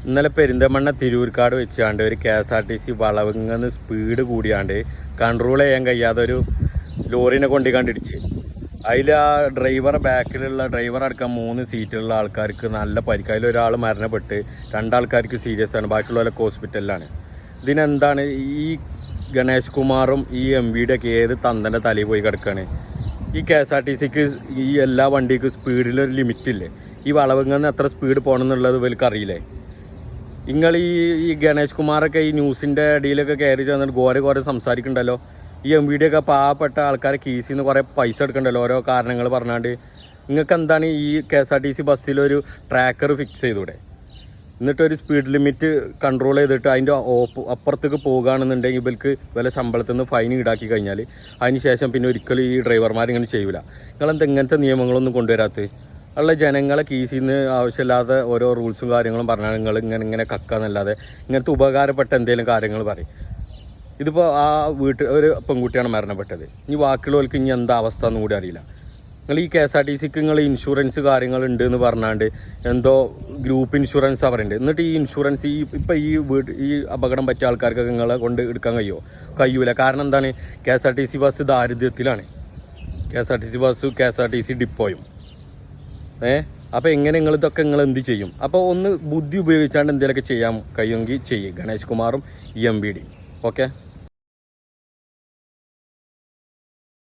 ഇന്നലെ പെരിന്തമണ്ണ തിരൂർക്കാട് വെച്ചാണ്ട് ഒരു KSRTC വളവിങ്ങന്ന് സ്പീഡ് കൂടിയാണ്ട് കൺട്രോൾ ചെയ്യാൻ കഴിയാതെ ഒരു ലോറിനെ കൊണ്ടിടിച്ച്. അതിൽ ആ ഡ്രൈവർ അടക്കം 3 സീറ്റിലുള്ള ആൾക്കാർക്ക് നല്ല പരിക്ക്. അതിലൊരാൾ മരണപ്പെട്ട്, 2 ആൾക്കാർക്ക് സീരിയസ് ആണ്, ബാക്കിയുള്ളവരൊക്കെ ഹോസ്പിറ്റലിലാണ്. ഇതിനെന്താണ് ഈ ഗണേഷ് കുമാറും ഈ MVയുടെ ഒക്കെ ഏത് തന്തൻ്റെ തലയിൽ പോയി കിടക്കുകയാണ്? ഈ KSRTCക്ക് ഈ എല്ലാ വണ്ടിക്കും സ്പീഡിലൊരു ലിമിറ്റില്ലേ? ഈ വളവിങ്ങന്ന് എത്ര സ്പീഡ് പോകണം എന്നുള്ളത് ഇവർക്ക് അറിയില്ലേ? നിങ്ങൾ ഈ ഗണേഷ് കുമാറൊക്കെ ഈ ന്യൂസിൻ്റെ അടിയിലൊക്കെ കയറി ചെന്നിട്ട് കുറേ സംസാരിക്കണ്ടല്ലോ. ഈ MVയുടെ ഒക്കെ പാവപ്പെട്ട ആൾക്കാരെ കീസിൽ നിന്ന് കുറേ പൈസ എടുക്കണ്ടല്ലോ ഓരോ കാരണങ്ങൾ പറഞ്ഞാണ്ട്. നിങ്ങൾക്ക് എന്താണ് ഈ KSRTC ബസ്സിലൊരു ട്രാക്കർ ഫിക്സ് ചെയ്തൂടെ? എന്നിട്ടൊരു സ്പീഡ് ലിമിറ്റ് കൺട്രോൾ ചെയ്തിട്ട് അതിൻ്റെ അപ്പുറത്തേക്ക് പോകുകയാണെന്നുണ്ടെങ്കിൽ ഇവർക്ക് വില ശമ്പളത്തിൽ നിന്ന് ഫൈൻ ഈടാക്കി കഴിഞ്ഞാൽ അതിന് ശേഷം പിന്നെ ഒരിക്കലും ഈ ഡ്രൈവർമാരിങ്ങനെ ചെയ്യില്ല. നിങ്ങളെന്താ ഇങ്ങനത്തെ നിയമങ്ങളൊന്നും കൊണ്ടുവരാത്തത്? ഉള്ള ജനങ്ങളെ കീസിൽ നിന്ന് ആവശ്യമില്ലാതെ ഓരോ റൂൾസും കാര്യങ്ങളും പറഞ്ഞാൽ നിങ്ങൾ ഇങ്ങനെ കക്കാന്നല്ലാതെ ഇങ്ങനത്തെ ഉപകാരപ്പെട്ട എന്തെങ്കിലും കാര്യങ്ങൾ പറയും. ഇതിപ്പോൾ ആ ഒരു പെൺകുട്ടിയാണ് മരണപ്പെട്ടത്. ഇനി ബാക്കിയുള്ളവർക്ക് ഇനി എന്താ അവസ്ഥ എന്നും കൂടി അറിയില്ല. നിങ്ങൾ ഈ KSRTCക്ക് നിങ്ങൾ ഇൻഷുറൻസ് കാര്യങ്ങളുണ്ട് എന്ന് പറഞ്ഞാണ്ട് എന്തോ ഗ്രൂപ്പ് ഇൻഷുറൻസ് പറയുന്നുണ്ട്. എന്നിട്ട് ഈ ഇൻഷുറൻസ് ഇപ്പം ഈ അപകടം പറ്റിയ ആൾക്കാർക്ക് നിങ്ങളെ കൊണ്ട് എടുക്കാൻ കഴിയൂല. കാരണം എന്താണ്? KSRTC ബസ് ദാരിദ്ര്യത്തിലാണ്. KSRTC ബസ്സും KSRTC ഡിപ്പോയും. അപ്പോൾ എങ്ങനെ ഇതൊക്കെ എന്ത് ചെയ്യും? അപ്പോൾ ഒന്ന് ബുദ്ധി ഉപയോഗിച്ചാണ്ട് എന്തെങ്കിലുമൊക്കെ ചെയ്യാൻ കഴിയുമെങ്കിൽ ചെയ്യും. ഗണേഷ് കുമാറും MVD. ഓക്കെ.